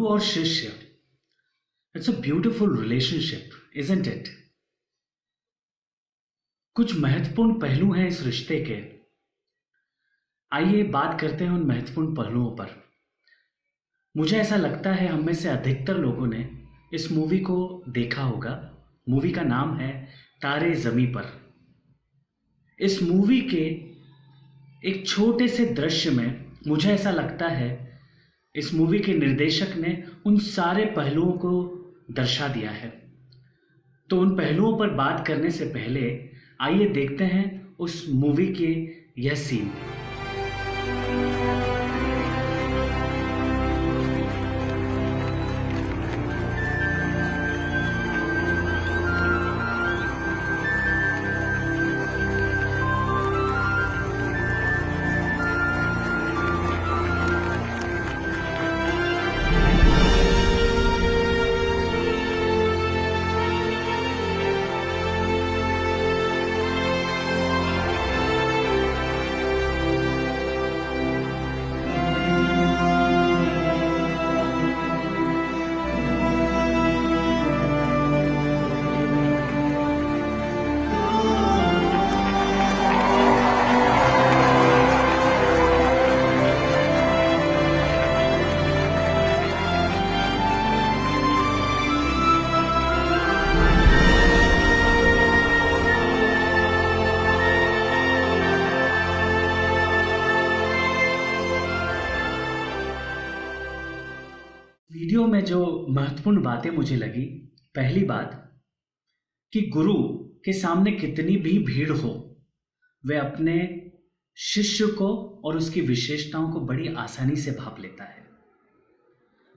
गुरु और शिष्य, it's a beautiful relationship, isn't it? कुछ महत्वपूर्ण पहलू हैं इस रिश्ते के। आइए बात करते हैं उन महत्वपूर्ण पहलुओं पर। मुझे ऐसा लगता है हम में से अधिकतर लोगों ने इस मूवी को देखा होगा। मूवी का नाम है तारे ज़मीं पर। इस मूवी के एक छोटे से दृश्य में मुझे ऐसा लगता है इस मूवी के निर्देशक ने उन सारे पहलुओं को दर्शा दिया है। तो उन पहलुओं पर बात करने से पहले आइए देखते हैं उस मूवी के यह सीन। वीडियो में जो महत्वपूर्ण बातें मुझे लगी, पहली बात कि गुरु के सामने कितनी भी भीड़ हो, वह अपने शिष्य को और उसकी विशेषताओं को बड़ी आसानी से भाप लेता है।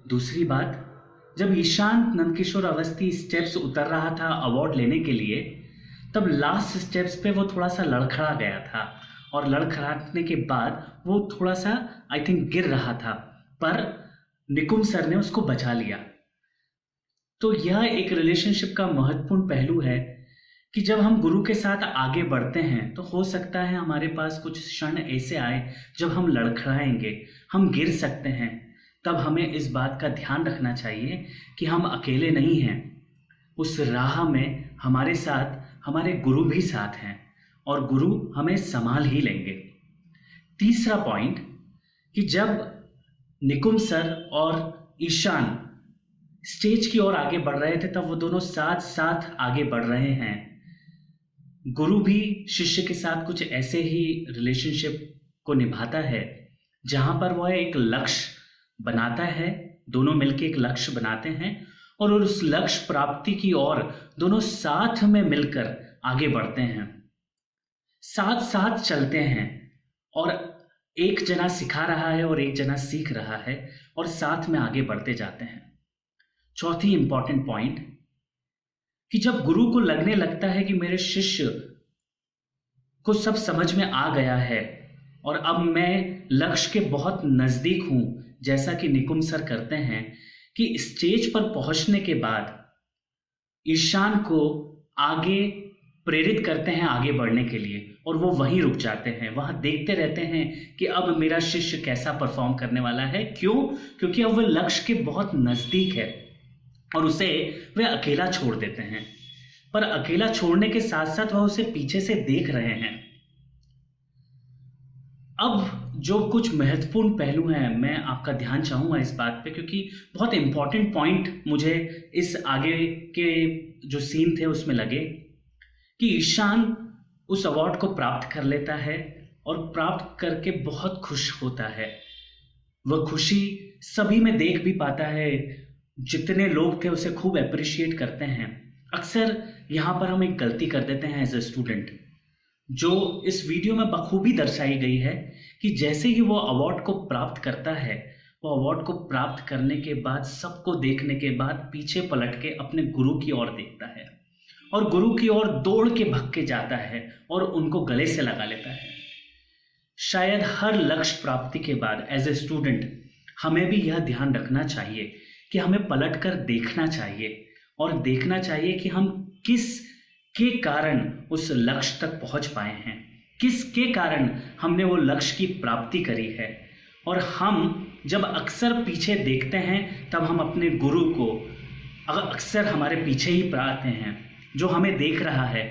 दूसरी बात, जब ईशान नंदकिशोर अवस्थी स्टेप्स उतर रहा था अवार्ड लेने के लिए, तब लास्ट स्टेप्स पे वो थोड़ा सा लड़खड़ा गया था और लड़खड़ाने के बाद वो थोड़ा सा आई थिंक गिर रहा था, पर निकुम सर ने उसको बचा लिया। तो यह एक रिलेशनशिप का महत्वपूर्ण पहलू है कि जब हम गुरु के साथ आगे बढ़ते हैं तो हो सकता है हमारे पास कुछ क्षण ऐसे आए जब हम लड़खड़ाएंगे, हम गिर सकते हैं। तब हमें इस बात का ध्यान रखना चाहिए कि हम अकेले नहीं हैं। उस राह में हमारे साथ हमारे गुरु भी साथ हैं और गुरु हमें संभाल ही लेंगे। तीसरा पॉइंट कि जब निकुम सर और ईशान स्टेज की ओर आगे बढ़ रहे थे तब वो दोनों साथ साथ आगे बढ़ रहे हैं। गुरु भी शिष्य के साथ कुछ ऐसे ही रिलेशनशिप को निभाता है जहां पर वह एक लक्ष्य बनाता है, दोनों मिलकर एक लक्ष्य बनाते हैं और उस लक्ष्य प्राप्ति की ओर दोनों साथ में मिलकर आगे बढ़ते हैं, साथ साथ चलते हैं और एक जना सिखा रहा है और एक जना सीख रहा है और साथ में आगे बढ़ते जाते हैं। चौथी इंपॉर्टेंट पॉइंट कि जब गुरु को लगने लगता है कि मेरे शिष्य को सब समझ में आ गया है और अब मैं लक्ष्य के बहुत नजदीक हूं, जैसा कि निकुम सर करते हैं कि स्टेज पर पहुंचने के बाद ईशान को आगे प्रेरित करते हैं आगे बढ़ने के लिए और वो वहीं रुक जाते हैं, वहां देखते रहते हैं कि अब मेरा शिष्य कैसा परफॉर्म करने वाला है। क्यों? क्योंकि अब वह लक्ष्य के बहुत नजदीक है और उसे वे अकेला छोड़ देते हैं। पर अकेला छोड़ने के साथ साथ वह उसे पीछे से देख रहे हैं। अब जो कुछ महत्वपूर्ण पहलू हैं, मैं आपका ध्यान चाहूंगा इस बात पे, क्योंकि बहुत इंपॉर्टेंट पॉइंट मुझे इस आगे के जो सीन थे उसमें लगे कि ईशान उस अवार्ड को प्राप्त कर लेता है और प्राप्त करके बहुत खुश होता है। वह खुशी सभी में देख भी पाता है, जितने लोग थे उसे खूब अप्रिशिएट करते हैं। अक्सर यहाँ पर हम एक गलती कर देते हैं एज ए स्टूडेंट, जो इस वीडियो में बखूबी दर्शाई गई है कि जैसे ही वो अवार्ड को प्राप्त करता है, वो अवार्ड को प्राप्त करने के बाद सबको देखने के बाद पीछे पलट के अपने गुरु की ओर देखता है और गुरु की ओर दौड़ के भाग के जाता है और उनको गले से लगा लेता है। शायद हर लक्ष्य प्राप्ति के बाद एज ए स्टूडेंट हमें भी यह ध्यान रखना चाहिए कि हमें पलट कर देखना चाहिए और देखना चाहिए कि हम किस के कारण उस लक्ष्य तक पहुंच पाए हैं, किस के कारण हमने वो लक्ष्य की प्राप्ति करी है और हम जब अक्सर पीछे देखते हैं तब हम अपने गुरु को अक्सर हमारे पीछे ही पाते हैं, जो हमें देख रहा है।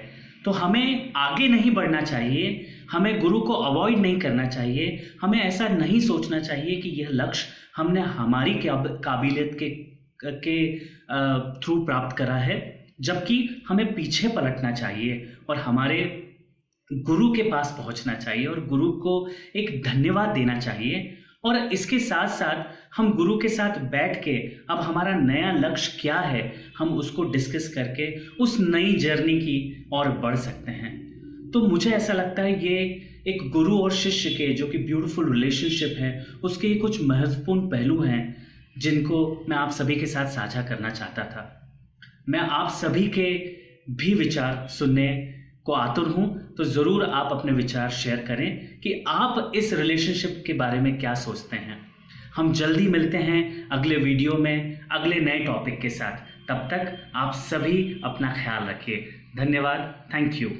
तो हमें आगे नहीं बढ़ना चाहिए, हमें गुरु को अवॉइड नहीं करना चाहिए। हमें ऐसा नहीं सोचना चाहिए कि यह लक्ष्य हमने हमारी काबिलियत के थ्रू प्राप्त करा है, जबकि हमें पीछे पलटना चाहिए और हमारे गुरु के पास पहुंचना चाहिए और गुरु को एक धन्यवाद देना चाहिए। और इसके साथ साथ हम गुरु के साथ बैठ के अब हमारा नया लक्ष्य क्या है, हम उसको डिस्कस करके उस नई जर्नी की ओर बढ़ सकते हैं। तो मुझे ऐसा लगता है ये एक गुरु और शिष्य के जो कि ब्यूटीफुल रिलेशनशिप है, उसके ये कुछ महत्वपूर्ण पहलू हैं जिनको मैं आप सभी के साथ साझा करना चाहता था। मैं आप सभी के भी विचार सुनने को आतुर हूं, तो ज़रूर आप अपने विचार शेयर करें कि आप इस रिलेशनशिप के बारे में क्या सोचते हैं। हम जल्दी मिलते हैं अगले वीडियो में अगले नए टॉपिक के साथ। तब तक आप सभी अपना ख्याल रखिए। धन्यवाद। Thank you.